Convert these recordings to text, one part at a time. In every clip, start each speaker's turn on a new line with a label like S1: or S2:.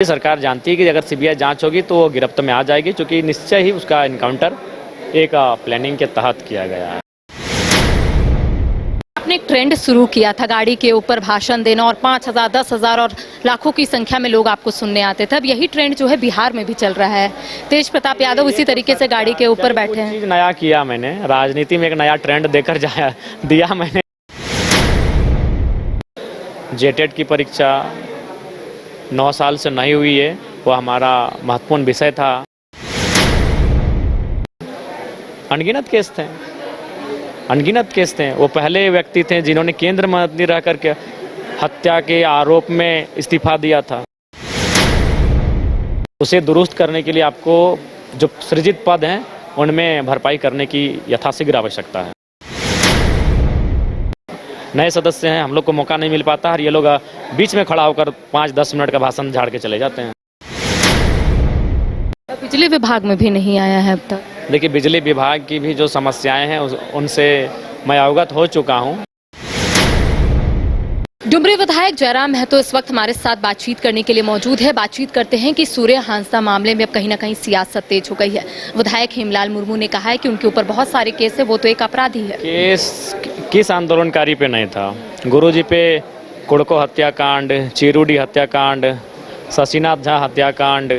S1: सरकार जानती है कि अगर सीबीआई जांच होगी तो वो गिरफ्त में आ जाएगी, क्योंकि निश्चय ही उसका इनकाउंटर एक प्लानिंग के तहत किया गया है।
S2: आपने एक ट्रेंड शुरू किया था गाड़ी के ऊपर भाषण देना और 5,000, 10,000 और लाखों की संख्या में लोग आपको सुनने आते थे। अब यही ट्रेंड जो है बिहार में भी चल रहा है। तेज प्रताप यादव इसी तरीके से गाड़ी के ऊपर बैठे हैं।
S1: चीज नया किया मैंने, राजनीति में एक नया ट्रेंड देकर दिया मैंने। जेटेट की परीक्षा 9 साल से नहीं हुई है, वो हमारा महत्वपूर्ण विषय था। अनगिनत केस थे। वो पहले व्यक्ति थे जिन्होंने केंद्र मंत्री रह करके हत्या के आरोप में इस्तीफा दिया था। उसे दुरुस्त करने के लिए आपको जो सृजित पद हैं उनमें भरपाई करने की यथाशीघ्र आवश्यकता है। नए सदस्य हैं, हम लोग को मौका नहीं मिल पाता और ये लोग बीच में खड़ा होकर 5-10 मिनट का भाषण झाड़ के चले जाते हैं।
S2: बिजली विभाग में भी नहीं आया है अब तक।
S1: देखिए, बिजली विभाग की भी जो समस्याएं हैं उनसे मैं अवगत हो चुका हूं।
S2: डुमरी विधायक जयराम महतो इस वक्त हमारे साथ बातचीत करने के लिए मौजूद है। बातचीत करते हैं कि सूर्य हांसदा मामले में अब कहीं ना कहीं सियासत तेज हो गई है। विधायक हेमलाल मुर्मू ने कहा है कि उनके ऊपर बहुत सारे केस है, वो तो एक अपराधी है।
S1: केस किस आंदोलनकारी पे नहीं था? गुरुजी पे कुड़को हत्याकांड, चिरूडी हत्याकांड, शशिनाथ झा हत्याकांड,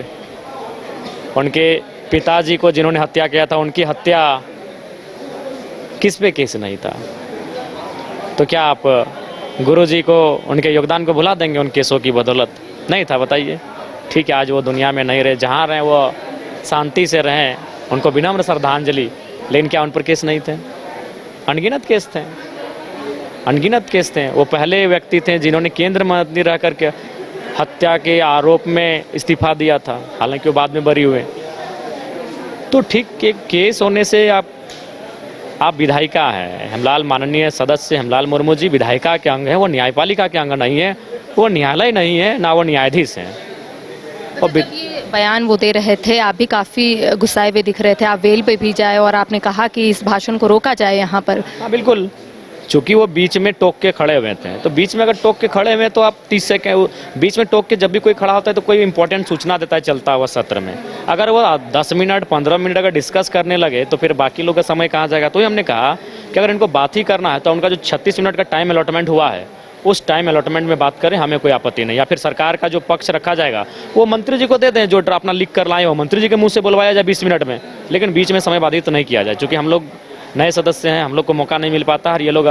S1: उनके पिताजी को जिन्होंने हत्या किया था उनकी हत्या, किस पे केस नहीं था? तो क्या आप गुरुजी को उनके योगदान को भुला देंगे उन केसों की बदौलत? नहीं था, बताइए। ठीक है, आज वो दुनिया में नहीं रहे, जहाँ रहें वो शांति से रहें, उनको विनम्र श्रद्धांजलि। लेकिन क्या उन पर केस नहीं थे? अनगिनत केस थे। वो पहले व्यक्ति थे जिन्होंने केंद्र मंत्री रह करके हत्या के आरोप में इस्तीफा दिया था, हालांकि वो बाद में बरी हुए। तो ठीक के केस होने से आप विधायिका है, हेमलाल माननीय सदस्य हेमलाल मुर्मू जी विधायिका के अंग है, वो न्यायपालिका के अंग नहीं है, वो न्यायालय नहीं है, ना वो न्यायाधीश हैं। और
S2: ये बयान वो दे रहे थे, आप भी काफ़ी गुस्साए हुए दिख रहे थे। आप वेल पे भी जाए और आपने कहा कि इस भाषण को रोका जाए यहाँ पर।
S1: हाँ बिल्कुल, चूँकि वो बीच में टोक के खड़े हुए थे, तो बीच में अगर टोक के खड़े हुए तो आप 30 सेकंड बीच में टोक के जब भी कोई खड़ा होता है तो कोई इंपॉर्टेंट सूचना देता है चलता हुआ सत्र में। अगर वो 10 मिनट 15 मिनट अगर डिस्कस करने लगे तो फिर बाकी लोग का समय कहाँ जाएगा? तो ही हमने कहा कि अगर इनको बात ही करना है तो उनका जो 36 मिनट का टाइम अलॉटमेंट हुआ है उस टाइम अलॉटमेंट में बात करें, हमें कोई आपत्ति नहीं। या फिर सरकार का जो पक्ष रखा जाएगा वो मंत्री जी को दे दें, जो अपना लिख कर लाए हो मंत्री जी के मुँह से बुलवाया जाए 20 मिनट में, लेकिन बीच में समय बाधित नहीं किया जाए। चूँकि हम लोग नए सदस्य हैं, हम लोग को मौका नहीं मिल पाता और ये लोग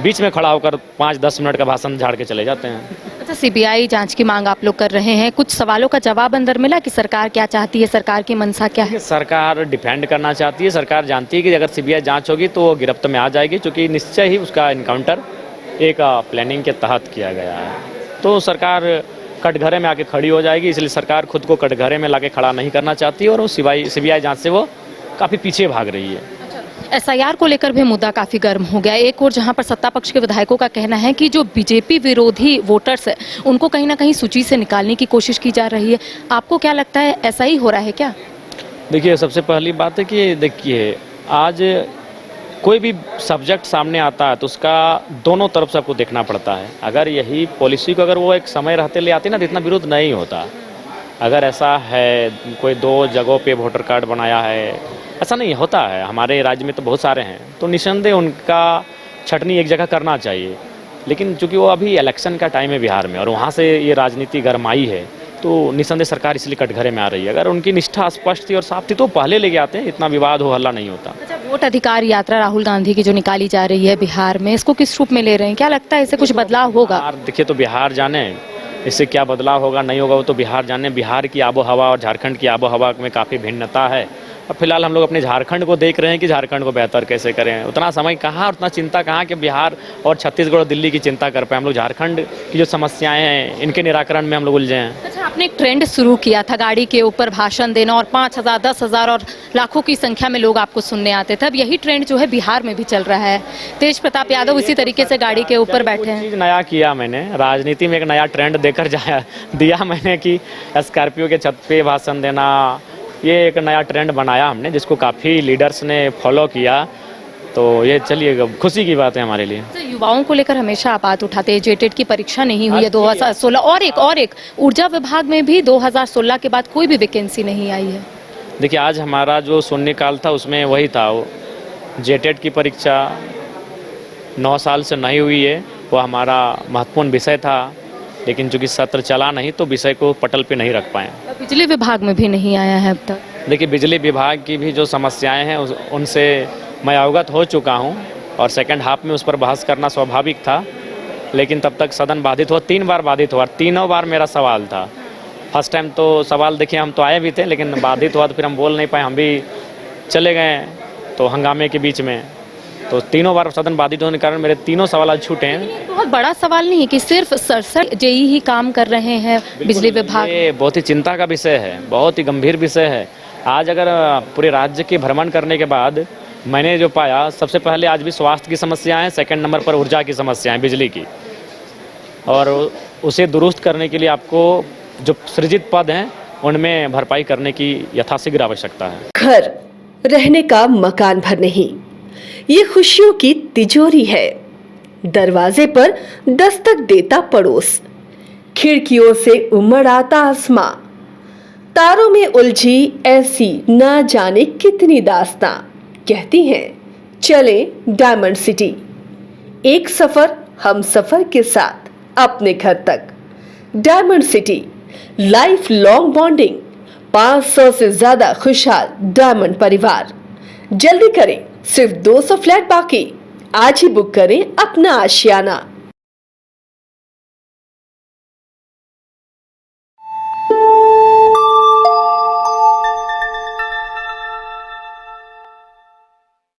S1: बीच में खड़ा होकर 5-10 मिनट का भाषण झाड़ के चले जाते हैं।
S2: अच्छा, सीबीआई जांच की मांग आप लोग कर रहे हैं, कुछ सवालों का जवाब अंदर मिला कि सरकार क्या चाहती है, सरकार की मंशा क्या है?
S1: सरकार डिफेंड करना चाहती है। सरकार जानती है कि अगर सीबीआई जांच होगी तो वो गिरफ्त में आ जाएगी, क्योंकि निश्चय ही उसका इनकाउंटर एक प्लानिंग के तहत किया गया है। तो सरकार कटघरे में आके खड़ी हो जाएगी, इसलिए सरकार खुद को कटघरे में लाके खड़ा नहीं करना चाहती और वो सीबीआई जांच से वो काफ़ी पीछे भाग रही है।
S2: एसआईआर को लेकर भी मुद्दा काफी गर्म हो गया। एक और जहां पर सत्ता पक्ष के विधायकों का कहना है कि जो बीजेपी विरोधी वोटर्स है उनको कहीं ना कहीं सूची से निकालने की कोशिश की जा रही है। आपको क्या लगता है, ऐसा ही हो रहा है क्या?
S1: देखिए, सबसे पहली बात है कि देखिए, आज कोई भी सब्जेक्ट सामने आता है तो उसका दोनों तरफ से आपको देखना पड़ता है। अगर यही पॉलिसी को अगर वो एक समय रहते ले आते ना तो इतना विरोध नहीं होता। अगर ऐसा है कोई 2 जगहों पे वोटर कार्ड बनाया है, ऐसा नहीं होता है, हमारे राज्य में तो बहुत सारे हैं, तो निस्संदेह उनका छटनी एक जगह करना चाहिए। लेकिन चूंकि वो अभी इलेक्शन का टाइम है बिहार में और वहाँ से ये राजनीति गरमाई है, तो निस्संदेह सरकार इसलिए कटघरे में आ रही है। अगर उनकी निष्ठा स्पष्ट थी और साफ थी तो पहले लेके आते हैं, इतना विवाद हो हल्ला नहीं होता।
S2: अच्छा, वोट अधिकार यात्रा राहुल गांधी की जो निकाली जा रही है बिहार में, इसको किस रूप में ले रहे हैं? क्या लगता है इससे कुछ बदलाव होगा?
S1: देखिए, तो बिहार जाने इससे क्या बदलाव होगा नहीं होगा वो तो बिहार जाने। बिहार की आबो हवा और झारखंड की आबो हवा में काफ़ी भिन्नता है। अब फिलहाल हम लोग अपने झारखंड को देख रहे हैं कि झारखंड को बेहतर कैसे करें। उतना समय कहाँ और उतना चिंता कहाँ कि बिहार और छत्तीसगढ़ और दिल्ली की चिंता कर पाए। हम लोग झारखंड की जो समस्याएं हैं इनके निराकरण में हम लोग उलझे हैं।
S2: अच्छा, आपने एक ट्रेंड शुरू किया था गाड़ी के ऊपर भाषण देना और 5,000, 10,000 और लाखों की संख्या में लोग आपको सुनने आते थे। अब यही ट्रेंड जो है बिहार में भी चल रहा है। तेज प्रताप यादव इसी तरीके से गाड़ी के ऊपर बैठे हैं।
S1: चीज़ नया किया मैंने, राजनीति में एक नया ट्रेंड देकर दिया मैंने कि स्कॉर्पियो के छत पे भाषण देना, ये एक नया ट्रेंड बनाया हमने जिसको काफ़ी लीडर्स ने फॉलो किया। तो ये चलिए खुशी की बात है हमारे लिए।
S2: तो युवाओं को लेकर हमेशा आप बात उठाते हैं, जेटेट की परीक्षा नहीं हुई है 2016 और एक ऊर्जा विभाग में भी 2016 के बाद कोई भी वैकेंसी नहीं आई है।
S1: देखिए आज हमारा जो शून्यकाल था उसमें वही था, वो जेटेट की परीक्षा 9 साल से नहीं हुई है, वो हमारा महत्वपूर्ण विषय था, लेकिन चूंकि सत्र चला नहीं तो विषय को पटल पे नहीं रख पाए।
S2: बिजली विभाग में भी नहीं आया है अब तक।
S1: देखिए बिजली विभाग की भी जो समस्याएं हैं उनसे मैं अवगत हो चुका हूं और सेकंड हाफ में उस पर बहस करना स्वाभाविक था, लेकिन तब तक सदन बाधित हुआ, 3 बार बाधित हुआ, तीनों बार मेरा सवाल था। फर्स्ट टाइम तो सवाल देखिए हम तो आए भी थे, लेकिन बाधित हुआ तो फिर हम बोल नहीं पाए, हम भी चले गए तो हंगामे के बीच में, तो तीनों बार सदन बाधित होने के कारण मेरे तीनों सवाल आज छूटे हैं।
S2: बहुत बड़ा सवाल नहीं है कि सिर्फ 67 जेई ही काम कर रहे हैं बिजली विभाग।
S1: ये बहुत ही चिंता का विषय है, बहुत ही गंभीर विषय है। आज अगर पूरे राज्य के भ्रमण करने के बाद मैंने जो पाया, सबसे पहले आज भी स्वास्थ्य की समस्या है, सेकंड नंबर पर ऊर्जा की समस्या है, बिजली की, और उसे दुरुस्त करने के लिए आपको जो सृजित पद हैं उनमें भरपाई करने की यथाशीघ्र आवश्यकता है।
S3: घर रहने का मकान भर नहीं, ये खुशियों की तिजोरी है। दरवाजे पर दस्तक देता पड़ोस, खिड़कियों से उमड़ आता आसमां, तारों में उलझी ऐसी ना जाने कितनी दास्तां। कहती हैं चले डायमंड सिटी, एक सफर हम सफर के साथ अपने घर तक। Diamond city, life long bonding, 500 से ज्यादा खुशहाल डायमंड परिवार। जल्दी करें, सिर्फ 200 फ्लैट बाकी। आज ही बुक करें अपना आशियाना।